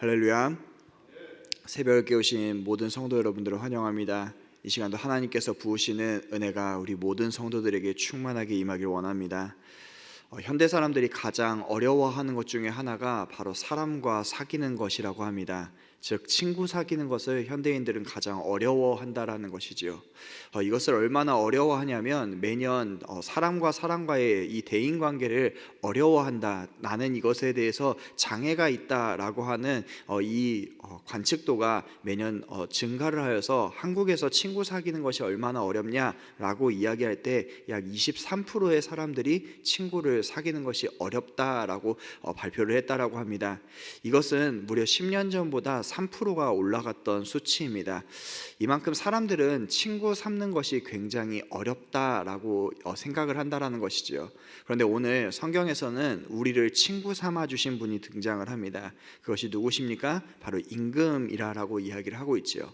할렐루야. 새벽에 오신 모든 성도 여러분들을 환영합니다. 이 시간도 하나님께서 부으시는 은혜가 우리 모든 성도들에게 충만하게 임하길 원합니다. 현대 사람들이 가장 어려워하는 것 중에 하나가 바로 사람과 사귀는 것이라고 합니다. 즉 친구 사귀는 것을 현대인들은 가장 어려워한다라는 것이지요. 이것을 얼마나 어려워하냐면 매년 사람과 사람과의 이 대인 관계를 어려워한다, 나는 이것에 대해서 장애가 있다라고 하는 이 관측도가 매년 증가를 하여서 한국에서 친구 사귀는 것이 얼마나 어렵냐라고 이야기할 때 약 23%의 사람들이 친구를 사귀는 것이 어렵다라고 발표를 했다라고 합니다. 이것은 무려 10년 전보다 3%가 올라갔던 수치입니다. 이만큼 사람들은 친구 삼는 것이 굉장히 어렵다라고 생각을 한다라는 것이지요. 그런데 오늘 성경에서는 우리를 친구 삼아 주신 분이 등장을 합니다. 그것이 누구십니까? 바로 임금이라고 이야기를 하고 있지요.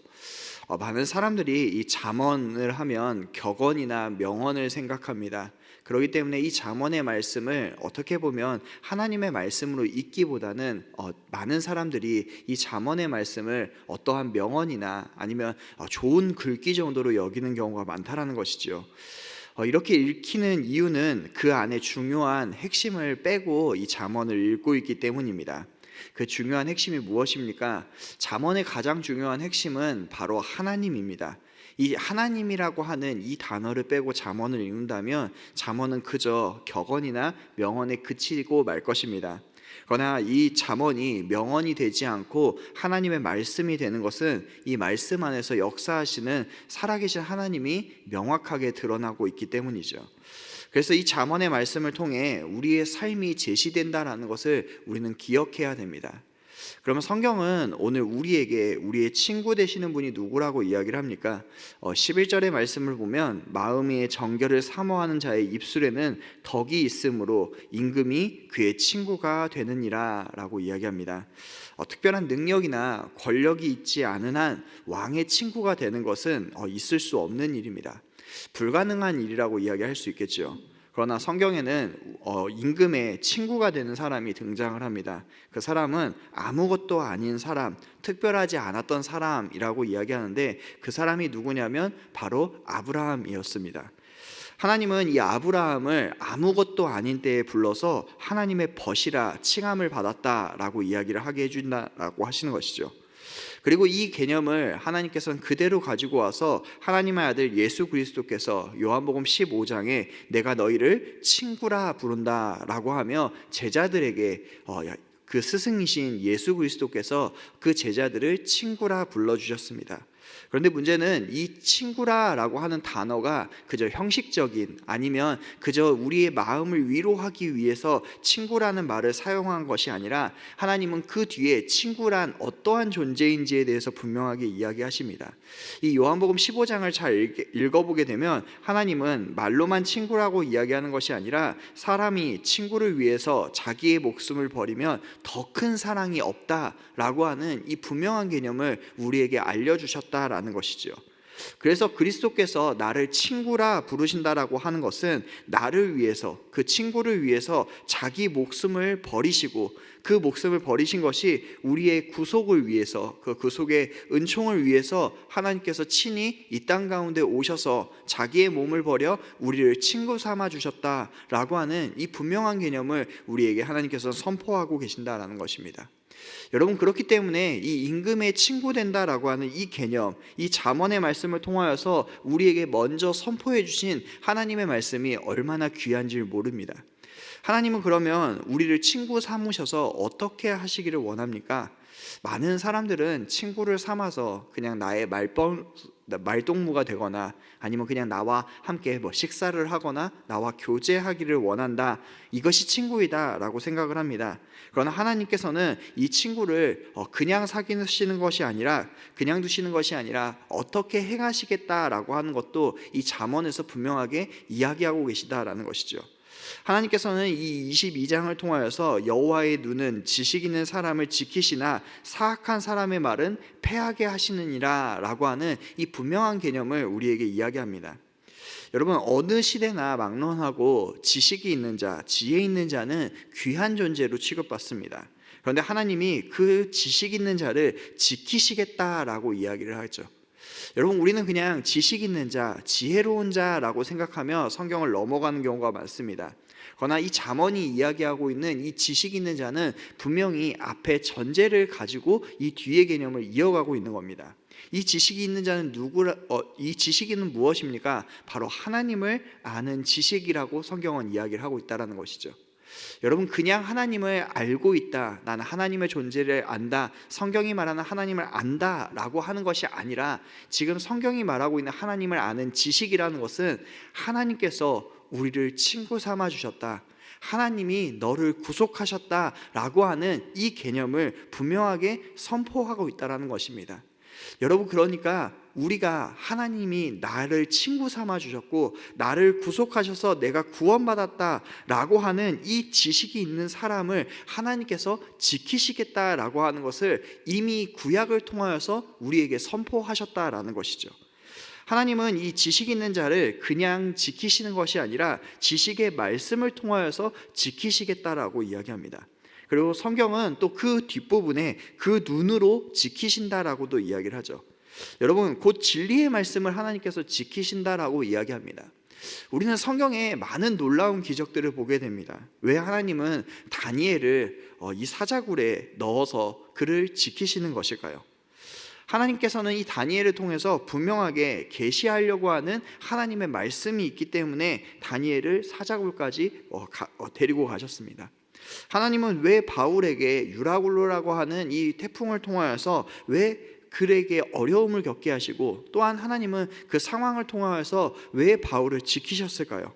많은 사람들이 이 잠언을 하면 격언이나 명언을 생각합니다. 그렇기 때문에 이 잠언의 말씀을 어떻게 보면 하나님의 말씀으로 읽기보다는 많은 사람들이 이 잠언의 말씀을 어떠한 명언이나 아니면 좋은 글귀 정도로 여기는 경우가 많다라는 것이죠. 이렇게 읽히는 이유는 그 안에 중요한 핵심을 빼고 이 잠언을 읽고 있기 때문입니다. 그 중요한 핵심이 무엇입니까? 잠언의 가장 중요한 핵심은 바로 하나님입니다. 이 하나님이라고 하는 이 단어를 빼고 잠언을 읽는다면 잠언은 그저 격언이나 명언에 그치고 말 것입니다. 그러나 이 잠언이 명언이 되지 않고 하나님의 말씀이 되는 것은 이 말씀 안에서 역사하시는 살아계신 하나님이 명확하게 드러나고 있기 때문이죠. 그래서 이 잠언의 말씀을 통해 우리의 삶이 제시된다라는 것을 우리는 기억해야 됩니다. 그러면 성경은 오늘 우리에게 우리의 친구 되시는 분이 누구라고 이야기를 합니까? 11절의 말씀을 보면 마음의 정결을 사모하는 자의 입술에는 덕이 있으므로 임금이 그의 친구가 되느니라 라고 이야기합니다. 특별한 능력이나 권력이 있지 않은 한 왕의 친구가 되는 것은 있을 수 없는 일입니다. 불가능한 일이라고 이야기할 수 있겠죠. 그러나 성경에는 임금의 친구가 되는 사람이 등장을 합니다. 그 사람은 아무것도 아닌 사람, 특별하지 않았던 사람이라고 이야기하는데 그 사람이 누구냐면 바로 아브라함이었습니다. 하나님은 이 아브라함을 아무것도 아닌 때에 불러서 하나님의 벗이라 칭함을 받았다라고 이야기를 하게 해준다라고 하시는 것이죠. 그리고 이 개념을 하나님께서는 그대로 가지고 와서 하나님의 아들 예수 그리스도께서 요한복음 15장에 내가 너희를 친구라 부른다 라고 하며 제자들에게 그 스승이신 예수 그리스도께서 그 제자들을 친구라 불러주셨습니다. 그런데 문제는 이 친구라라고 하는 단어가 그저 형식적인 아니면 그저 우리의 마음을 위로하기 위해서 친구라는 말을 사용한 것이 아니라 하나님은 그 뒤에 친구란 어떠한 존재인지에 대해서 분명하게 이야기하십니다. 이 요한복음 15장을 잘 읽어보게 되면 하나님은 말로만 친구라고 이야기하는 것이 아니라 사람이 친구를 위해서 자기의 목숨을 버리면 더 큰 사랑이 없다라고 하는 이 분명한 개념을 우리에게 알려주셨다라는 것이죠. 그래서 그리스도께서 나를 친구라 부르신다라고 하는 것은 나를 위해서, 그 친구를 위해서 자기 목숨을 버리시고 그 목숨을 버리신 것이 우리의 구속을 위해서, 그 구속의 은총을 위해서 하나님께서 친히 이 땅 가운데 오셔서 자기의 몸을 버려 우리를 친구 삼아 주셨다라고 하는 이 분명한 개념을 우리에게 하나님께서 선포하고 계신다라는 것입니다. 여러분, 그렇기 때문에 이 임금의 친구 된다라고 하는 이 개념, 이 잠언의 말씀을 통하여서 우리에게 먼저 선포해 주신 하나님의 말씀이 얼마나 귀한지를 모릅니다. 하나님은 그러면 우리를 친구 삼으셔서 어떻게 하시기를 원합니까? 많은 사람들은 친구를 삼아서 그냥 나의 말동무가 되거나 아니면 그냥 나와 함께 식사를 하거나 나와 교제하기를 원한다, 이것이 친구이다 라고 생각을 합니다. 그러나 하나님께서는 이 친구를 그냥 사귀시는 것이 아니라, 그냥 두시는 것이 아니라 어떻게 행하시겠다라고 하는 것도 이 잠언에서 분명하게 이야기하고 계시다라는 것이죠. 하나님께서는 이 22장을 통하여서 여호와의 눈은 지식 있는 사람을 지키시나 사악한 사람의 말은 패하게 하시느니라 라고 하는 이 분명한 개념을 우리에게 이야기합니다. 여러분, 어느 시대나 막론하고 지식이 있는 자, 지혜 있는 자는 귀한 존재로 취급받습니다. 그런데 하나님이 그 지식 있는 자를 지키시겠다라고 이야기를 하죠. 여러분, 우리는 그냥 지식 있는 자, 지혜로운 자라고 생각하며 성경을 넘어가는 경우가 많습니다. 그러나 이 잠언이 이야기하고 있는 이 지식 있는 자는 분명히 앞에 전제를 가지고 이 뒤의 개념을 이어가고 있는 겁니다. 이 지식이 있는 자는 이 지식이는 무엇입니까? 바로 하나님을 아는 지식이라고 성경은 이야기를 하고 있다는 것이죠. 여러분, 그냥 하나님을 알고 있다, 나는 하나님의 존재를 안다, 성경이 말하는 하나님을 안다 라고 하는 것이 아니라, 지금 성경이 말하고 있는 하나님을 아는 지식이라는 것은 하나님께서 우리를 친구 삼아 주셨다, 하나님이 너를 구속하셨다 라고 하는 이 개념을 분명하게 선포하고 있다는 것입니다. 여러분, 그러니까 우리가 하나님이 나를 친구 삼아 주셨고 나를 구속하셔서 내가 구원받았다 라고 하는 이 지식이 있는 사람을 하나님께서 지키시겠다라고 하는 것을 이미 구약을 통하여서 우리에게 선포하셨다라는 것이죠. 하나님은 이 지식 있는 자를 그냥 지키시는 것이 아니라 지식의 말씀을 통하여서 지키시겠다라고 이야기합니다. 그리고 성경은 또 그 뒷부분에 그 눈으로 지키신다라고도 이야기를 하죠. 여러분, 곧 진리의 말씀을 하나님께서 지키신다라고 이야기합니다. 우리는 성경에 많은 놀라운 기적들을 보게 됩니다. 왜 하나님은 다니엘을 이 사자굴에 넣어서 그를 지키시는 것일까요? 하나님께서는 이 다니엘을 통해서 분명하게 계시하려고 하는 하나님의 말씀이 있기 때문에 다니엘을 사자굴까지 데리고 가셨습니다. 하나님은 왜 바울에게 유라굴로라고 하는 이 태풍을 통하여서 왜 그에게 어려움을 겪게 하시고, 또한 하나님은 그 상황을 통하여서 왜 바울을 지키셨을까요?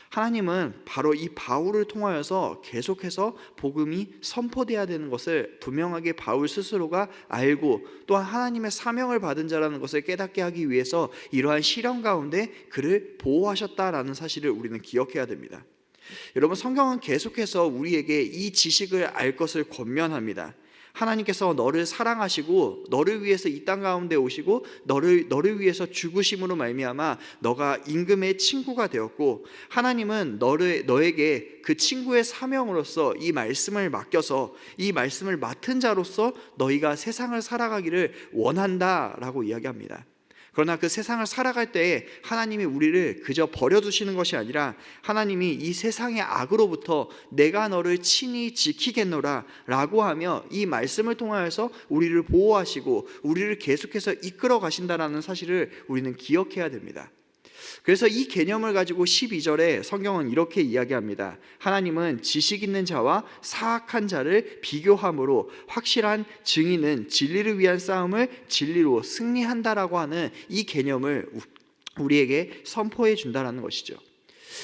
하나님은 바로 이 바울을 통하여서 계속해서 복음이 선포되어야 되는 것을 분명하게 바울 스스로가 알고, 또한 하나님의 사명을 받은 자라는 것을 깨닫게 하기 위해서 이러한 시련 가운데 그를 보호하셨다라는 사실을 우리는 기억해야 됩니다. 여러분, 성경은 계속해서 우리에게 이 지식을 알 것을 권면합니다. 하나님께서 너를 사랑하시고 너를 위해서 이 땅 가운데 오시고 너를 위해서 죽으심으로 말미암아 너가 임금의 친구가 되었고, 하나님은 너에게 그 친구의 사명으로서 이 말씀을 맡겨서 이 말씀을 맡은 자로서 너희가 세상을 살아가기를 원한다라고 이야기합니다. 그러나 그 세상을 살아갈 때에 하나님이 우리를 그저 버려두시는 것이 아니라 하나님이 이 세상의 악으로부터 내가 너를 친히 지키겠노라 라고 하며 이 말씀을 통하여서 우리를 보호하시고 우리를 계속해서 이끌어 가신다는 사실을 우리는 기억해야 됩니다. 그래서 이 개념을 가지고 12절에 성경은 이렇게 이야기합니다. 하나님은 지식 있는 자와 사악한 자를 비교함으로 확실한 증인은 진리를 위한 싸움을 진리로 승리한다라고 하는 이 개념을 우리에게 선포해 준다는 것이죠.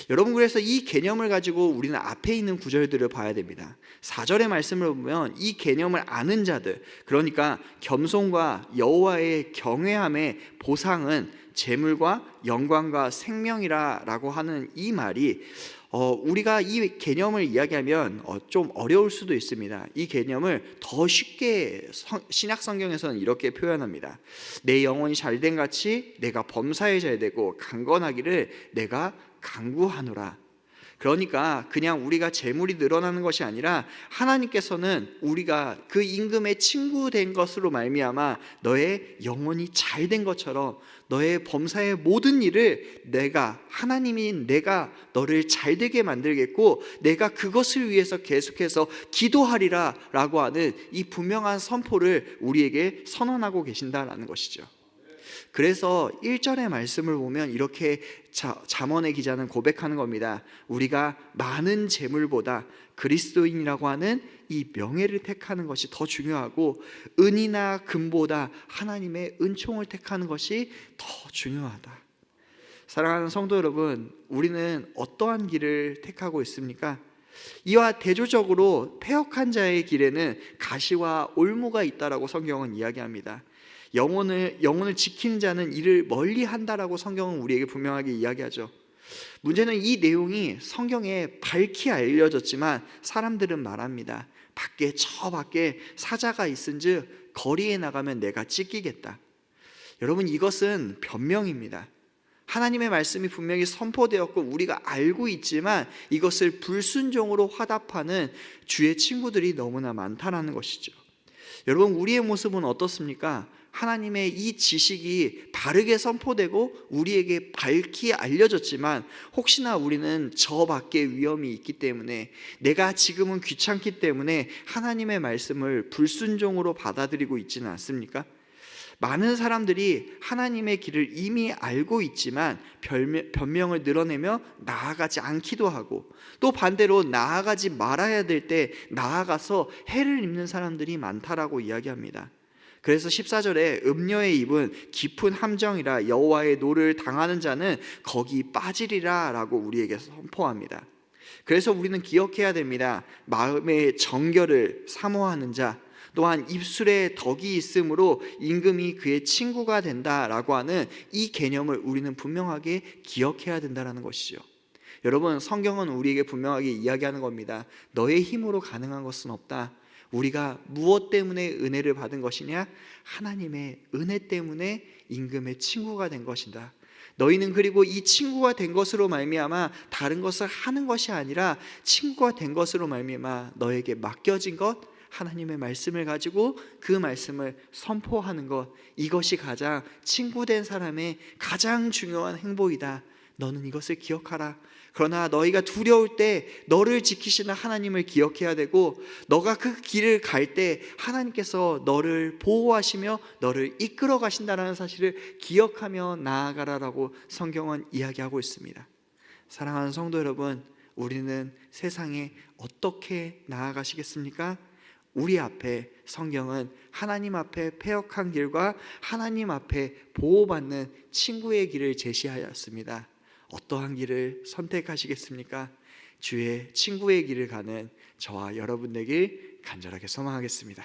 여러분, 그래서 이 개념을 가지고 우리는 앞에 있는 구절들을 봐야 됩니다. 4절의 말씀을 보면 이 개념을 아는 자들, 그러니까 겸손과 여호와의 경외함의 보상은 재물과 영광과 생명이라고 하는 이 말이 우리가 이 개념을 이야기하면 좀 어려울 수도 있습니다. 이 개념을 더 쉽게 신약 성경에서는 이렇게 표현합니다. 내 영혼이 잘된 같이 내가 범사에 잘되고 강건하기를 내가 간구하노라. 그러니까 그냥 우리가 재물이 늘어나는 것이 아니라 하나님께서는 우리가 그 임금의 친구 된 것으로 말미암아 너의 영혼이 잘된 것처럼 너의 범사의 모든 일을 하나님인 내가 너를 잘되게 만들겠고 내가 그것을 위해서 계속해서 기도하리라 라고 하는 이 분명한 선포를 우리에게 선언하고 계신다라는 것이죠. 그래서 1절의 말씀을 보면 이렇게 잠언의 기자는 고백하는 겁니다. 우리가 많은 재물보다 그리스도인이라고 하는 이 명예를 택하는 것이 더 중요하고 은이나 금보다 하나님의 은총을 택하는 것이 더 중요하다. 사랑하는 성도 여러분, 우리는 어떠한 길을 택하고 있습니까? 이와 대조적으로 패역한 자의 길에는 가시와 올무가 있다라고 성경은 이야기합니다. 영혼을 지키는 자는 이를 멀리 한다라고 성경은 우리에게 분명하게 이야기하죠. 문제는 이 내용이 성경에 밝히 알려졌지만 사람들은 말합니다. 저 밖에 사자가 있은즉 거리에 나가면 내가 찢기겠다. 여러분, 이것은 변명입니다. 하나님의 말씀이 분명히 선포되었고 우리가 알고 있지만 이것을 불순종으로 화답하는 주의 친구들이 너무나 많다라는 것이죠. 여러분, 우리의 모습은 어떻습니까? 하나님의 이 지식이 바르게 선포되고 우리에게 밝히 알려졌지만 혹시나 우리는 저 밖에 위험이 있기 때문에, 내가 지금은 귀찮기 때문에 하나님의 말씀을 불순종으로 받아들이고 있지는 않습니까? 많은 사람들이 하나님의 길을 이미 알고 있지만 변명을 늘어내며 나아가지 않기도 하고, 또 반대로 나아가지 말아야 될 때 나아가서 해를 입는 사람들이 많다라고 이야기합니다. 그래서 14절에 음녀의 입은 깊은 함정이라 여호와의 노를 당하는 자는 거기 빠지리라 라고 우리에게 선포합니다. 그래서 우리는 기억해야 됩니다. 마음의 정결을 사모하는 자, 또한 입술에 덕이 있으므로 임금이 그의 친구가 된다라고 하는 이 개념을 우리는 분명하게 기억해야 된다는 것이죠. 여러분, 성경은 우리에게 분명하게 이야기하는 겁니다. 너의 힘으로 가능한 것은 없다. 우리가 무엇 때문에 은혜를 받은 것이냐? 하나님의 은혜 때문에 임금의 친구가 된 것이다. 너희는 그리고 이 친구가 된 것으로 말미암아 다른 것을 하는 것이 아니라 친구가 된 것으로 말미암아 너에게 맡겨진 것, 하나님의 말씀을 가지고 그 말씀을 선포하는 것, 이것이 가장 친구된 사람의 가장 중요한 행보이다. 너는 이것을 기억하라. 그러나 너희가 두려울 때 너를 지키시는 하나님을 기억해야 되고, 너가 그 길을 갈 때 하나님께서 너를 보호하시며 너를 이끌어 가신다는 사실을 기억하며 나아가라라고 성경은 이야기하고 있습니다. 사랑하는 성도 여러분, 우리는 세상에 어떻게 나아가시겠습니까? 우리 앞에 성경은 하나님 앞에 패역한 길과 하나님 앞에 보호받는 친구의 길을 제시하였습니다. 어떠한 길을 선택하시겠습니까? 주의 친구의 길을 가는 저와 여러분 되길 간절하게 소망하겠습니다.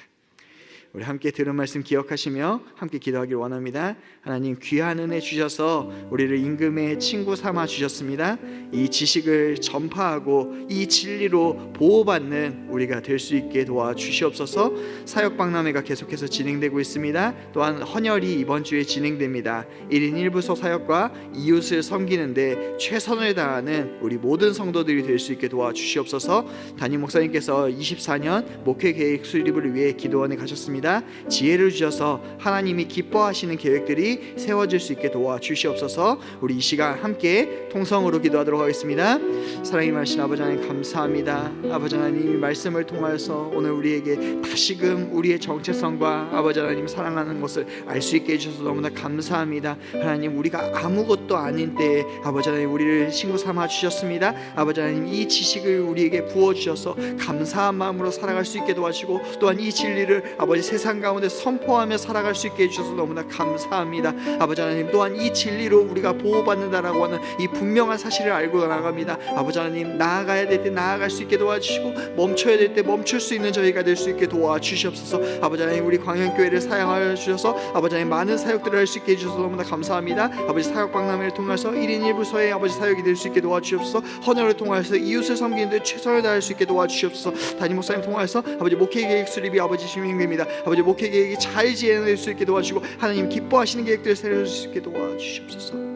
우리 함께 들은 말씀 기억하시며 함께 기도하길 원합니다. 하나님, 귀한 은혜 주셔서 우리를 임금의 친구 삼아 주셨습니다. 이 지식을 전파하고 이 진리로 보호받는 우리가 될 수 있게 도와주시옵소서. 사역박람회가 계속해서 진행되고 있습니다. 또한 헌혈이 이번 주에 진행됩니다. 1인 1부소 사역과 이웃을 섬기는데 최선을 다하는 우리 모든 성도들이 될 수 있게 도와주시옵소서. 담임 목사님께서 24년 목회 계획 수립을 위해 기도원에 가셨습니다. 지혜를 주셔서 하나님이 기뻐하시는 계획들이 세워질 수 있게 도와주시옵소서. 우리 이 시간 함께 통성으로 기도하도록 하겠습니다. 사랑이 많으신 아버지 하나님, 감사합니다. 아버지 하나님, 이 말씀을 통하여서 오늘 우리에게 다시금 우리의 정체성과 아버지 하나님 사랑하는 것을 알 수 있게 해주셔서 너무나 감사합니다. 하나님, 우리가 아무것도 아닌 때에 아버지 하나님 우리를 친구 삼아 주셨습니다. 아버지 하나님, 이 지식을 우리에게 부어주셔서 감사한 마음으로 살아갈 수 있게 도와주시고, 또한 이 진리를 아버지 세상 가운데 선포하며 살아갈 수 있게 해주셔서 너무나 감사합니다. 아버지 하나님, 또한 이 진리로 우리가 보호받는다라고 하는 이 분명한 사실을 알고 나갑니다. 아버지 하나님, 나아가야 될 때 나아갈 수 있게 도와주시고, 멈춰야 될 때 멈출 수 있는 저희가 될 수 있게 도와주시옵소서. 아버지 하나님, 우리 광양교회를 사용하여 주셔서 아버지 하나님 많은 사역들을 할 수 있게 해주셔서 너무나 감사합니다. 아버지, 사역박람회를 통해서 1인 1부서의 아버지 사역이 될 수 있게 도와주시옵소서. 헌혈을 통해서 이웃을 섬기는 데 최선을 다할 수 있게 도와주시옵소서. 담임 목사님 통해서 아버지 목회 계획 수립이 아버지 진행됩니다. 아버지, 목회 계획이 잘 진행될 수 있게 도와주시고 하나님 기뻐하시는 계획들을 세워줄 수 있게 도와주시옵소서.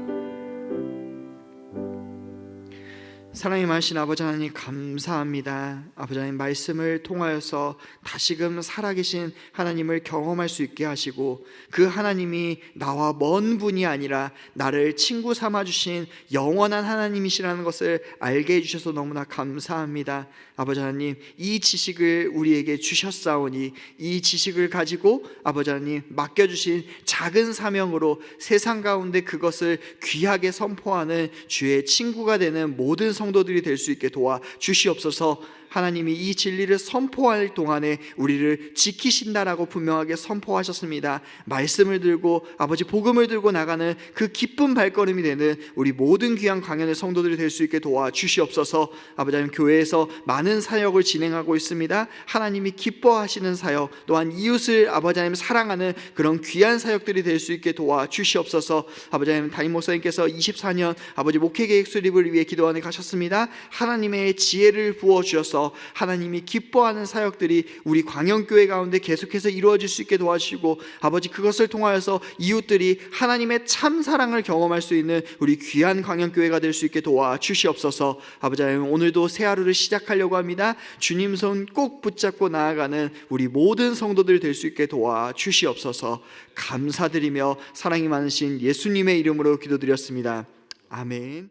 사랑이 많으신 아버지 하나님, 감사합니다. 아버지 하나님, 말씀을 통하여서 다시금 살아계신 하나님을 경험할 수 있게 하시고, 그 하나님이 나와 먼 분이 아니라 나를 친구 삼아주신 영원한 하나님이시라는 것을 알게 해주셔서 너무나 감사합니다. 아버지 하나님, 이 지식을 우리에게 주셨사오니 이 지식을 가지고 아버지 하나님 맡겨주신 작은 사명으로 세상 가운데 그것을 귀하게 선포하는 주의 친구가 되는 모든 성도들이 될 수 있게 도와주시옵소서. 하나님이 이 진리를 선포할 동안에 우리를 지키신다라고 분명하게 선포하셨습니다. 말씀을 들고 아버지 복음을 들고 나가는 그 기쁜 발걸음이 되는 우리 모든 귀한 광야의 성도들이 될 수 있게 도와주시옵소서. 아버지 하나님, 교회에서 많은 사역을 진행하고 있습니다. 하나님이 기뻐하시는 사역, 또한 이웃을 아버지 하나님 사랑하는 그런 귀한 사역들이 될 수 있게 도와주시옵소서. 아버지 하나님, 담임 목사님께서 24년 아버지 목회 계획 수립을 위해 기도원에 가셨습니다. 하나님의 지혜를 부어주셔서 통해서 하나님이 기뻐하는 사역들이 우리 광영교회 가운데 계속해서 이루어질 수 있게 도와주시고, 아버지 그것을 통하여서 이웃들이 하나님의 참 사랑을 경험할 수 있는 우리 귀한 광영교회가 될 수 있게 도와주시옵소서. 아버지 하나님, 오늘도 새 하루를 시작하려고 합니다. 주님 손 꼭 붙잡고 나아가는 우리 모든 성도들 될 수 있게 도와주시옵소서. 감사드리며 사랑이 많으신 예수님의 이름으로 기도드렸습니다. 아멘.